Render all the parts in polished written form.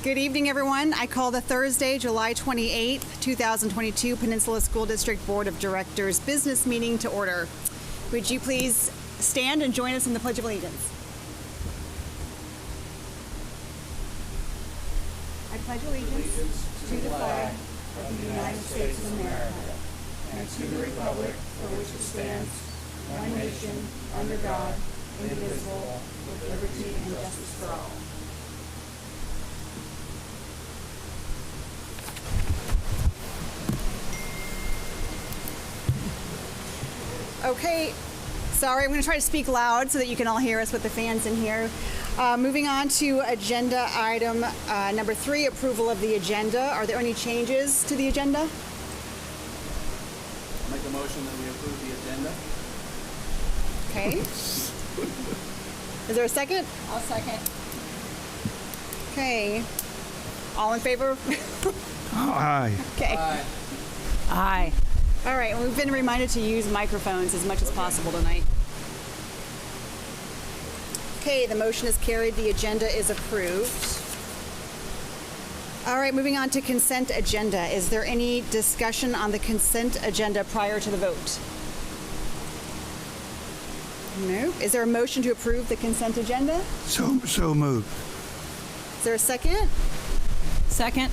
Good evening, everyone. I call the Thursday, July 28th, 2022 Peninsula School District Board of Directors business meeting to order. Would you please stand and join us in the Pledge of Allegiance? I pledge allegiance to the flag of the United States of America and to the republic for which it stands, one nation, under God, indivisible, with liberty and justice for all. Okay, sorry, I'm going to try to speak loud so that you can all hear us with the fans in here. Moving on to agenda item number 3, approval of the agenda. Are there any changes to the agenda? I'll make a motion that we approve the agenda. Okay. Is there a second? I'll second. Okay. All in favor? Aye. Okay. Aye. Aye. All right, we've been reminded to use microphones as much as possible tonight. Okay, the motion is carried. The agenda is approved. All right, moving on to consent agenda. Is there any discussion on the consent agenda prior to the vote? No. Is there a motion to approve the consent agenda? So moved. Is there a second? Second.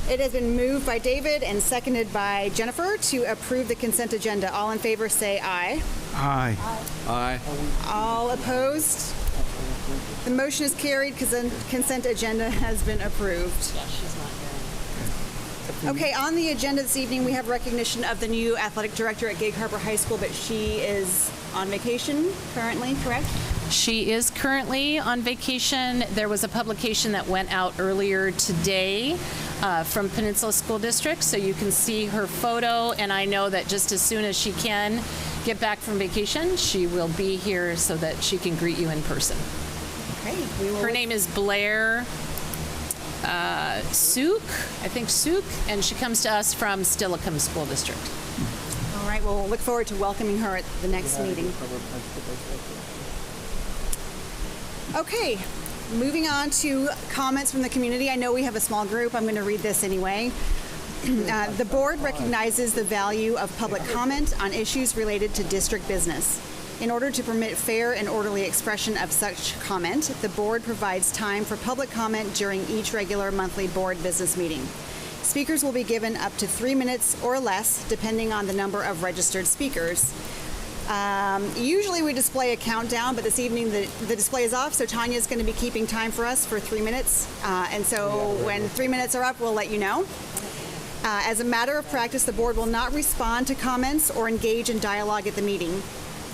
It has been moved by David and seconded by Jennifer to approve the consent agenda. All in favor say aye. Aye. Aye. All opposed? The motion is carried because the consent agenda has been approved. Yeah, she's not here. Okay, on the agenda this evening, we have recognition of the new athletic director at Gig Harbor High School, but she is on vacation currently, correct? She is currently on vacation. There was a publication that went out earlier today from Peninsula School District, so you can see her photo, and I know that just as soon as she can get back from vacation, she will be here so that she can greet you in person. Okay. We will Her name is Blair Sook, I think Sook, and she comes to us from Steilacoom School District. All right, well, we'll look forward to welcoming her at the next meeting. Okay, moving on to comments from the community. I know we have a small group. I'm going to read this anyway. The board recognizes the value of public comment on issues related to district business. In order to permit fair and orderly expression of such comment, the board provides time for public comment during each regular monthly board business meeting. Speakers will be given up to 3 minutes or less, depending on the number of registered speakers. Usually we display a countdown, but this evening the display is off, so Tanya's going to be keeping time for us for 3 minutes. And so when 3 minutes are up, we'll let you know. As a matter of practice, the board will not respond to comments or engage in dialogue at the meeting.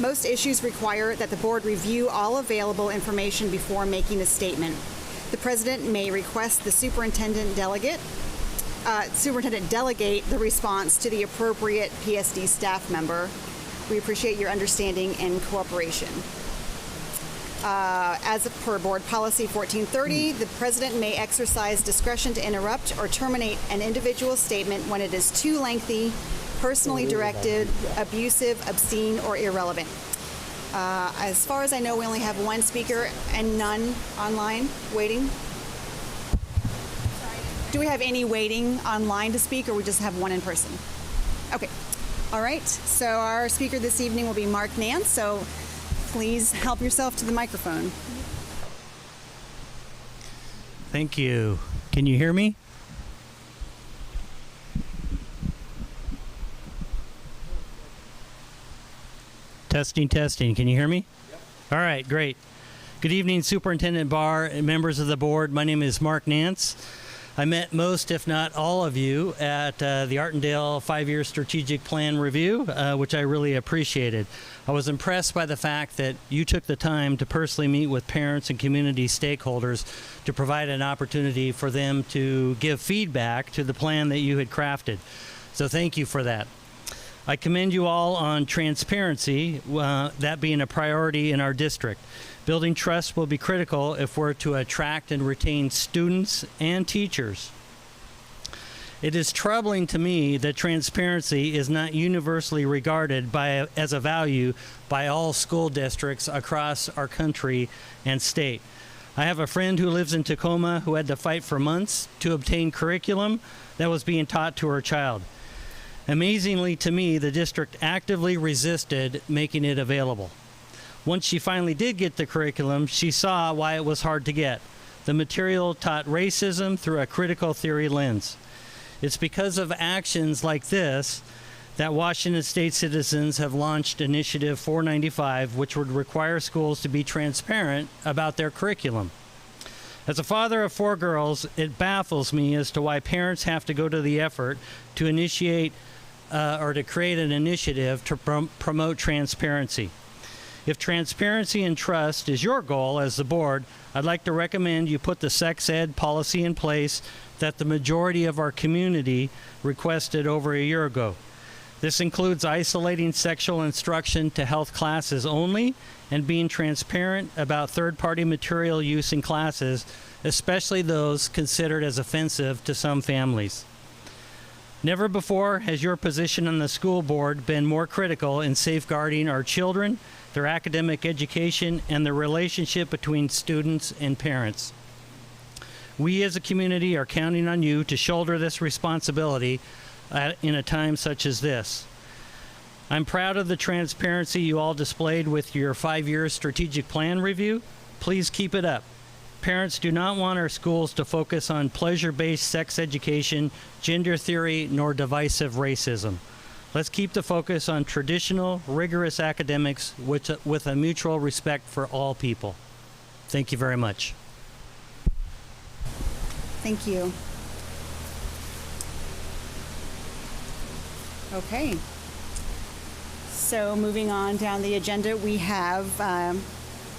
Most issues require that the board review all available information before making a statement. The president may request the superintendent delegate the response to the appropriate PSD staff member. We appreciate your understanding and cooperation. As per Board Policy 1430, the President may exercise discretion to interrupt or terminate an individual statement when it is too lengthy, personally directed, abusive, obscene, or irrelevant. As far as I know, we only have one speaker and none online waiting. Do we have any waiting online to speak, or we just have one in person? Okay. All right, so our speaker this evening will be Markance, so please help yourself to the microphone. Thank you. Can you hear me? Testing, testing. Can you hear me? Yep. All right, great. Good evening, Superintendent Barr and members of the board. My name is Markance. I met most, if not all of you, at the Artendale 5-year strategic plan review, which I really appreciated. I was impressed by the fact that you took the time to personally meet with parents and community stakeholders to provide an opportunity for them to give feedback to the plan that you had crafted. So thank you for that. I commend you all on transparency, that being a priority in our district. Building trust will be critical if we're to attract and retain students and teachers. It is troubling to me that transparency is not universally regarded as a value by all school districts across our country and state. I have a friend who lives in Tacoma who had to fight for months to obtain curriculum that was being taught to her child. Amazingly to me, the district actively resisted making it available. Once she finally did get the curriculum, she saw why it was hard to get. The material taught racism through a critical theory lens. It's because of actions like this that Washington State citizens have launched Initiative 495, which would require schools to be transparent about their curriculum. As a father of 4 girls, it baffles me as to why parents have to go to the effort to initiate or to create an initiative to promote transparency. If transparency and trust is your goal as the board, I'd like to recommend you put the sex ed policy in place that the majority of our community requested over a year ago. This includes isolating sexual instruction to health classes only and being transparent about third-party material use in classes, especially those considered as offensive to some families. Never before has your position on the school board been more critical in safeguarding our children, their academic education, and the relationship between students and parents. We as a community are counting on you to shoulder this responsibility in a time such as this. I'm proud of the transparency you all displayed with your 5-year strategic plan review. Please keep it up. Parents do not want our schools to focus on pleasure-based sex education, gender theory, nor divisive racism. Let's keep the focus on traditional, rigorous academics with a mutual respect for all people. Thank you very much. Thank you. Okay. So moving on down the agenda, we have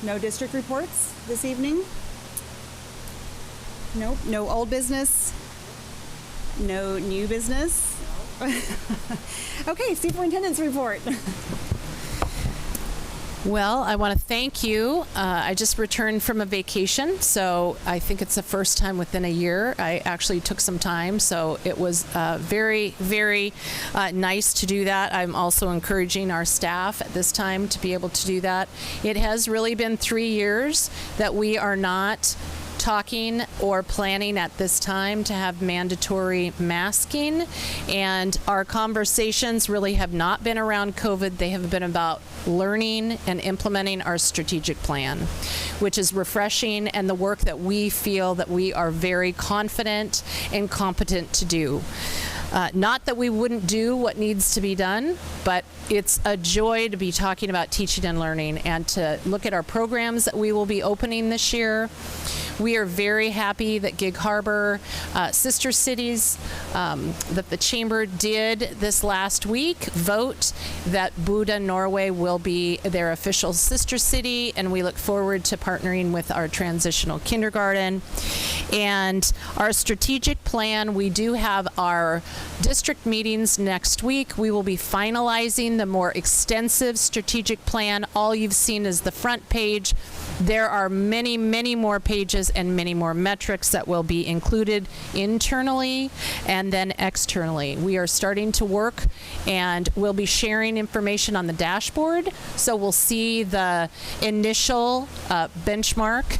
no district reports this evening. Nope. No old business. No new business. Okay, Superintendent's report. Well, I want to thank you. I just returned from a vacation, so I think it's the first time within a year. I actually took some time, so it was very, very nice to do that. I'm also encouraging our staff at this time to be able to do that. It has really been 3 years that we are not talking or planning at this time to have mandatory masking, and our conversations really have not been around COVID. They have been about learning and implementing our strategic plan, which is refreshing, and the work that we feel that we are very confident and competent to do. Not that we wouldn't do what needs to be done, but it's a joy to be talking about teaching and learning and to look at our programs that we will be opening this year. We are very happy that Gig Harbor, sister cities, that the Chamber did this last week vote that Bodø, Norway will be their official sister city, and we look forward to partnering with our transitional kindergarten. And our strategic plan, we do have our district meetings next week. We will be finalizing the more extensive strategic plan. All you've seen is the front page. There are many, many more pages and many more metrics that will be included internally and then externally. We are starting to work, and we'll be sharing information on the dashboard. So we'll see the initial benchmark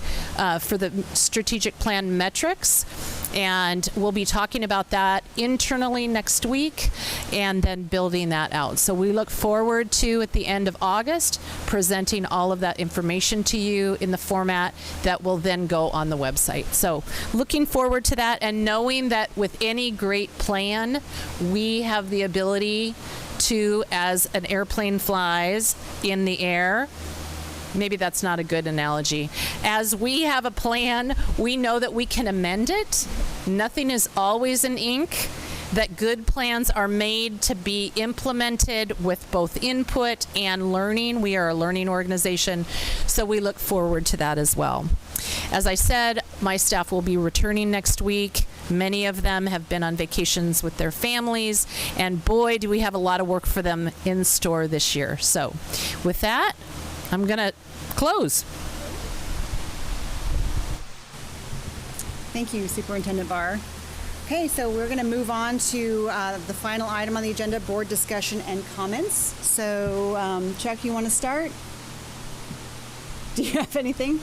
for the strategic plan metrics. And we'll be talking about that internally next week and then building that out. So we look forward to, at the end of August, presenting all of that information to you in the format that will then go on the website. So looking forward to that, and knowing that with any great plan, we have the ability to, as an airplane flies in the air, maybe that's not a good analogy. As we have a plan, we know that we can amend it. Nothing is always in ink. That good plans are made to be implemented with both input and learning. We are a learning organization, so we look forward to that as well. As I said, my staff will be returning next week. Many of them have been on vacations with their families, and boy, do we have a lot of work for them in store this year. So with that, I'm going to close. Thank you, Superintendent Barr. Okay, so we're going to move on to the final item on the agenda, board discussion and comments. So, Chuck, you want to start? Do you have anything?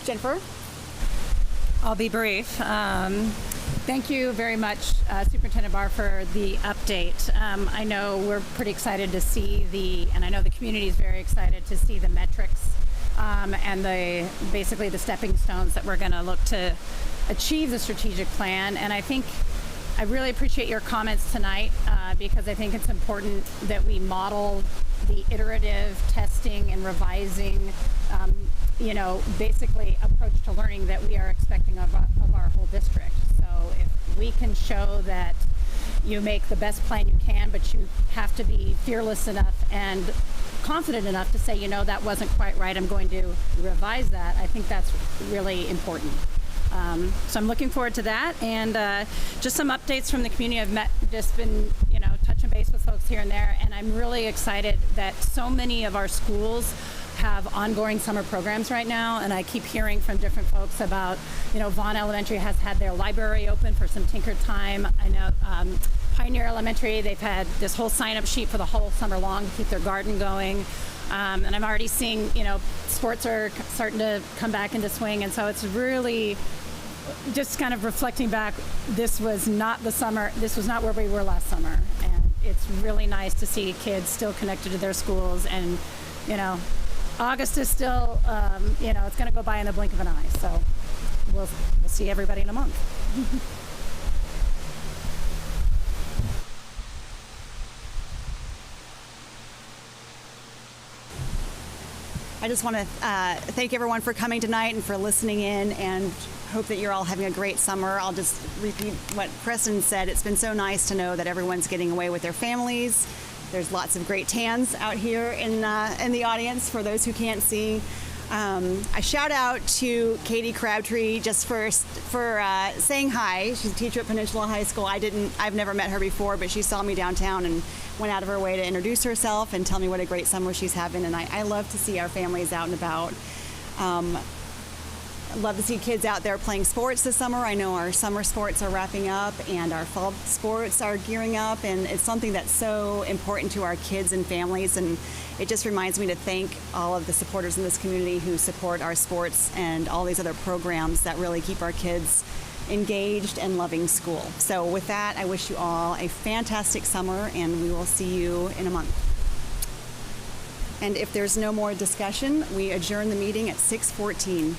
Jennifer? I'll be brief. Thank you very much, Superintendent Barr, for the update. I know we're pretty excited to see and I know the community is very excited to see the metrics and basically the stepping stones that we're going to look to achieve the strategic plan. And I really appreciate your comments tonight because I think it's important that we model the iterative testing and revising, basically approach to learning that we are expecting of our whole district. So if we can show that you make the best plan you can, but you have to be fearless enough and confident enough to say, that wasn't quite right, I'm going to revise that, I think that's really important. So I'm looking forward to that, and just some updates from the community. I've just been, touching base with folks here and there, and I'm really excited that so many of our schools have ongoing summer programs right now, and I keep hearing from different folks about, Vaughn Elementary has had their library open for some tinker time. I know Pioneer Elementary, they've had this whole sign-up sheet for the whole summer long to keep their garden going. And I'm already seeing, sports are starting to come back into swing, and so it's really just kind of reflecting back, this was not where we were last summer, and it's really nice to see kids still connected to their schools, and August is still it's going to go by in the blink of an eye, so we'll see everybody in a month. I just want to thank everyone for coming tonight and for listening in, and hope that you're all having a great summer. I'll just repeat what Preston said. It's been so nice to know that everyone's getting away with their families. There's lots of great tans out here in the audience for those who can't see. I shout out to Katie Crabtree just for saying hi. She's a teacher at Peninsula High School. I've never met her before, but she saw me downtown and went out of her way to introduce herself and tell me what a great summer she's having. And I love to see our families out and about. I love to see kids out there playing sports this summer. I know our summer sports are wrapping up and our fall sports are gearing up, and it's something that's so important to our kids and families, and it just reminds me to thank all of the supporters in this community who support our sports and all these other programs that really keep our kids engaged and loving school. So with that, I wish you all a fantastic summer, and we will see you in a month. And if there's no more discussion, we adjourn the meeting at 6:14.